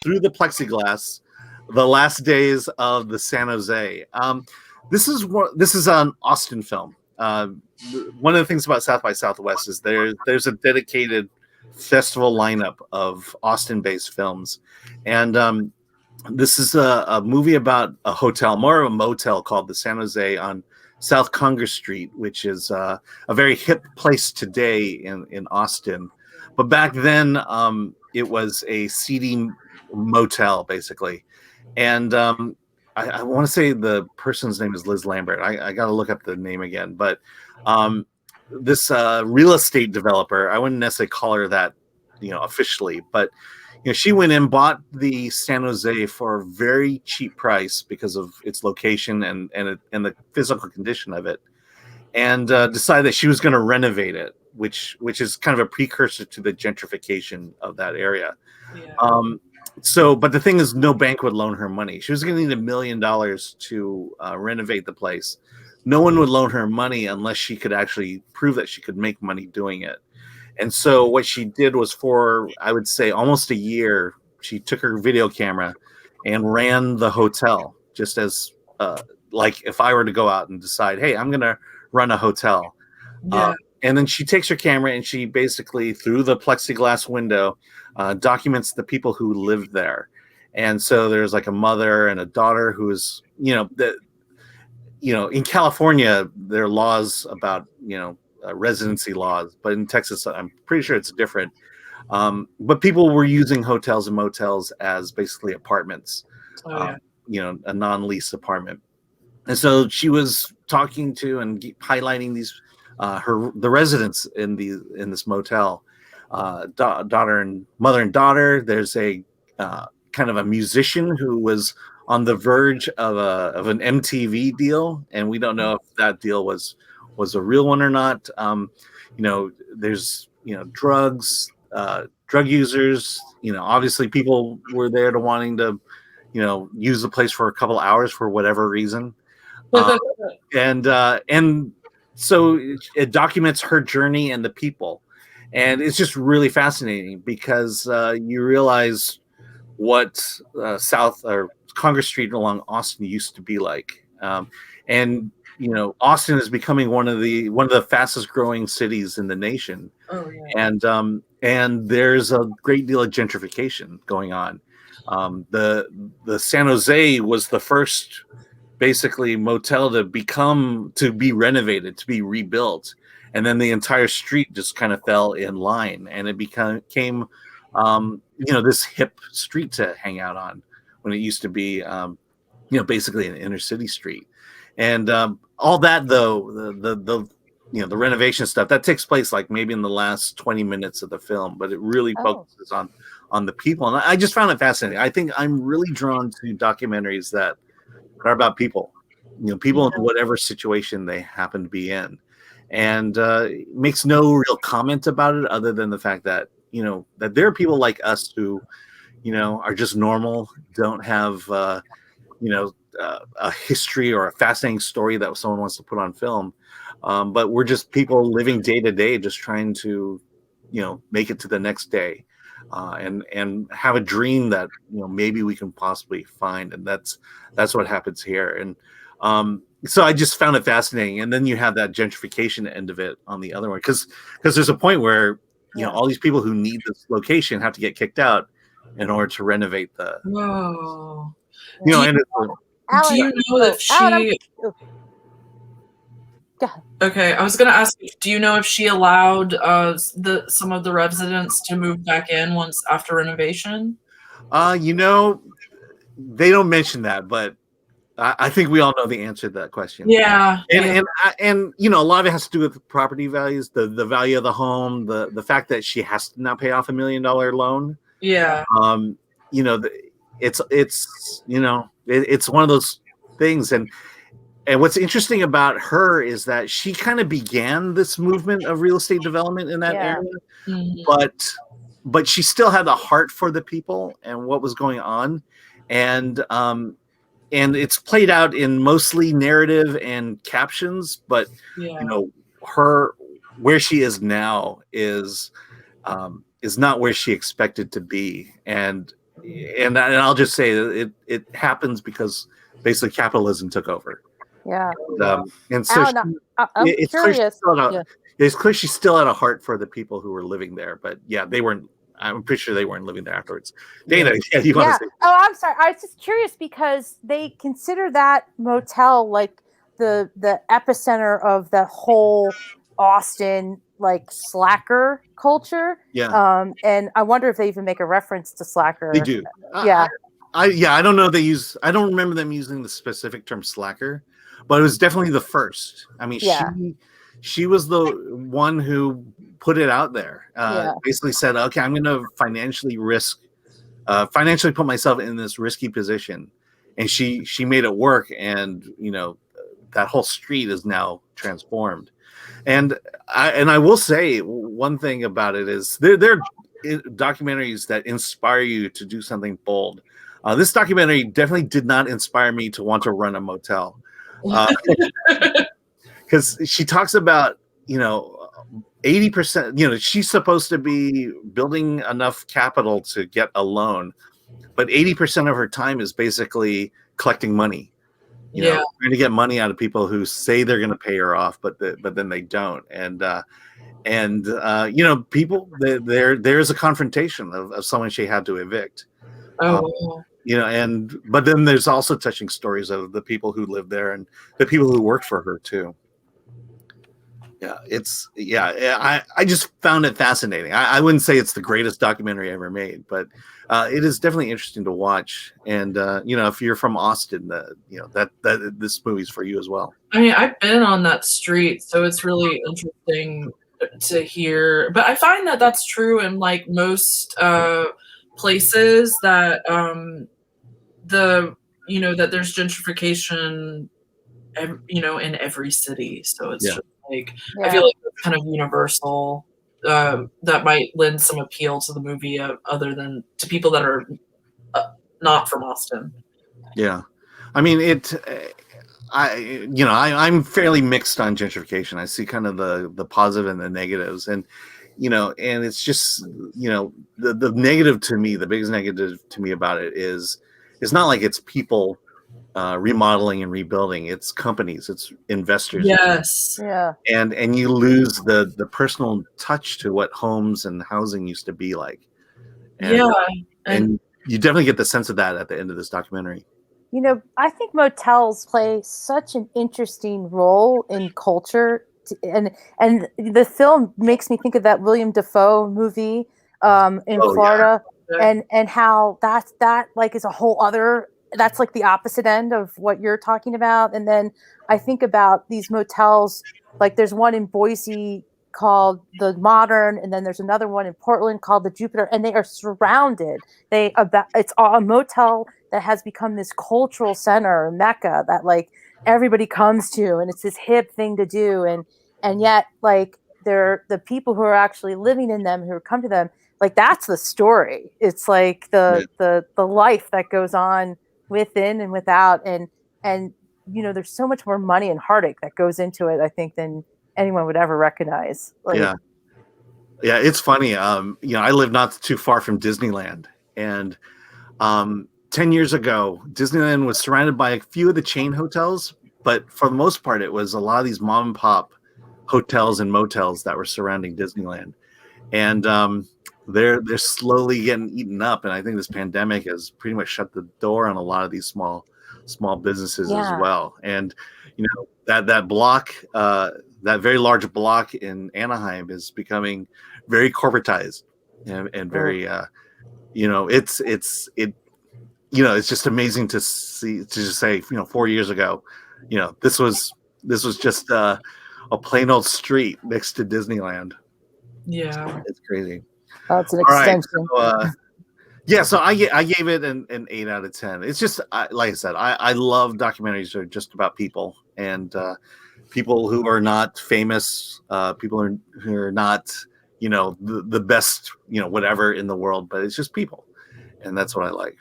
Through the Plexiglass: The Last Days of the San Jose. This is an Austin film. One of the things about South by Southwest is there's a dedicated festival lineup of Austin-based films, and this is a movie about a hotel, more of a motel, called the San Jose on South Congress Street, which is a very hip place today in Austin. But back then, it was a seedy motel, basically. And I want to say the person's name is Liz Lambert. I got to look up the name again. But this real estate developer, I wouldn't necessarily call her that, officially, but she went and bought the San Jose for a very cheap price because of its location and the physical condition of it, and decided that she was going to renovate it, which is kind of a precursor to the gentrification of that area. Yeah. But the thing is, no bank would loan her money. She was going to need $1 million to renovate the place. No one would loan her money unless she could actually prove that she could make money doing it. And so what she did was, for, I would say, almost a year, she took her video camera and ran the hotel, just as like if I were to go out and decide, hey, I'm going to run a hotel. Yeah. And then she takes her camera and she basically, through the plexiglass window, documents the people who lived there. And so there's like a mother and a daughter who is, in California, there are laws about, residency laws, but in Texas, I'm pretty sure it's different. But people were using hotels and motels as basically apartments, a non-lease apartment. And so she was talking to and highlighting these the residents in this motel, mother and daughter. There's a kind of a musician who was on the verge of an MTV deal, and we don't know if that deal was a real one or not. There's drugs, drug users. Obviously people were there to wanting to use the place for a couple hours for whatever reason. And so it documents her journey and the people, and it's just really fascinating because you realize what South or Congress Street along Austin used to be like, and Austin is becoming one of the fastest growing cities in the nation. Oh, yeah. And there's a great deal of gentrification going on. The San Jose was the first basically motel to be renovated, to be rebuilt, and then the entire street just kind of fell in line, and it became this hip street to hang out on when it used to be basically an inner city street. And all that, though, the renovation stuff that takes place like maybe in the last 20 minutes of the film, but it really focuses on the people, and I just found it fascinating. I think I'm really drawn to documentaries that are about people, people in whatever situation they happen to be in, and makes no real comment about it other than the fact that that there are people like us who are just normal, don't have a history or a fascinating story that someone wants to put on film, but we're just people living day to day, just trying to make it to the next day, and have a dream that maybe we can possibly find, and that's what happens here. And so I just found it fascinating. And then you have that gentrification end of it on the other one, because there's a point where all these people who need this location have to get kicked out in order to renovate the. Whoa. Do you know if she? Okay, I was going to ask, do you know if she allowed some of the residents to move back in once after renovation? They don't mention that, but I think we all know the answer to that question. Yeah. And a lot of it has to do with property values, the value of the home, the fact that she has to not pay off $1 million loan. Yeah. It's one of those things. And what's interesting about her is that she kind of began this movement of real estate development in that area, but she still had the heart for the people and what was going on. And it's played out in mostly narrative and captions, but her where she is now is not where she expected to be. And and I'll just say that it happens because basically capitalism took over. Yeah. And so Alan, I'm it's curious. It's clear she's still had a heart for the people who were living there, but yeah, they weren't. I'm pretty sure they weren't living there afterwards. Dana, you want to say? Oh, I'm sorry. I was just curious because they consider that motel like the epicenter of the whole Austin like slacker culture. Yeah. And I wonder if they even make a reference to slacker. They do. Yeah. I don't know. I don't remember them using the specific term slacker, but it was definitely the first. I mean, she was the one who put it out there. Basically said, okay, I'm going to financially put myself in this risky position. And she made it work. And, that whole street is now transformed. And I will say one thing about it is there are documentaries that inspire you to do something bold. This documentary definitely did not inspire me to want to run a motel. Because she talks about, 80%, she's supposed to be building enough capital to get a loan, but 80% of her time is basically collecting money, trying to get money out of people who say they're going to pay her off, but then they don't. And people, there's a confrontation of someone she had to evict. But then there's also touching stories of the people who lived there and the people who worked for her too. I just found it fascinating. I wouldn't say it's the greatest documentary ever made, but it is definitely interesting to watch. And if you're from Austin, that this movie's for you as well. I mean, I've been on that street, so it's really interesting to hear. But I find that that's true in like most places that that there's gentrification, in every city. So it's just like I feel like it's kind of universal. That might lend some appeal to the movie, other than to people that are not from Austin. Yeah, I mean I'm fairly mixed on gentrification. I see kind of the positive and the negatives, and and it's just the negative to me, the biggest negative to me about it is it's not like it's people remodeling and rebuilding. It's companies, it's investors. Yes. Yeah. And you lose the personal touch to what homes and housing used to be like. And you definitely get the sense of that at the end of this documentary. I think motels play such an interesting role in culture, and the film makes me think of that William Dafoe movie in Florida, and how that like is a whole other. That's like the opposite end of what you're talking about. And then I think about these motels, like there's one in Boise called the Modern, and then there's another one in Portland called the Jupiter, and they are surrounded. It's a motel that has become this cultural center, mecca, that like everybody comes to, and it's this hip thing to do. And yet like they're the people who are actually living in them, who come to them, like that's the story. It's like the life that goes on within and without, and there's so much more money and heartache that goes into it, I think, than anyone would ever recognize. It's funny. I live not too far from Disneyland, and 10 years ago Disneyland was surrounded by a few of the chain hotels, but for the most part it was a lot of these mom and pop hotels and motels that were surrounding Disneyland, and they're slowly getting eaten up. And I think this pandemic has pretty much shut the door on a lot of these small businesses as well. And that block, that very large block in Anaheim is becoming very corporatized and very it's just amazing to see, to just say 4 years ago this was just a plain old street next to Disneyland. It's crazy. It's an extension. So I gave it an 8 out of 10. It's just like I said, I love documentaries that are just about people, and people who are not famous, people who are not the best whatever in the world, but it's just people, and that's what I like.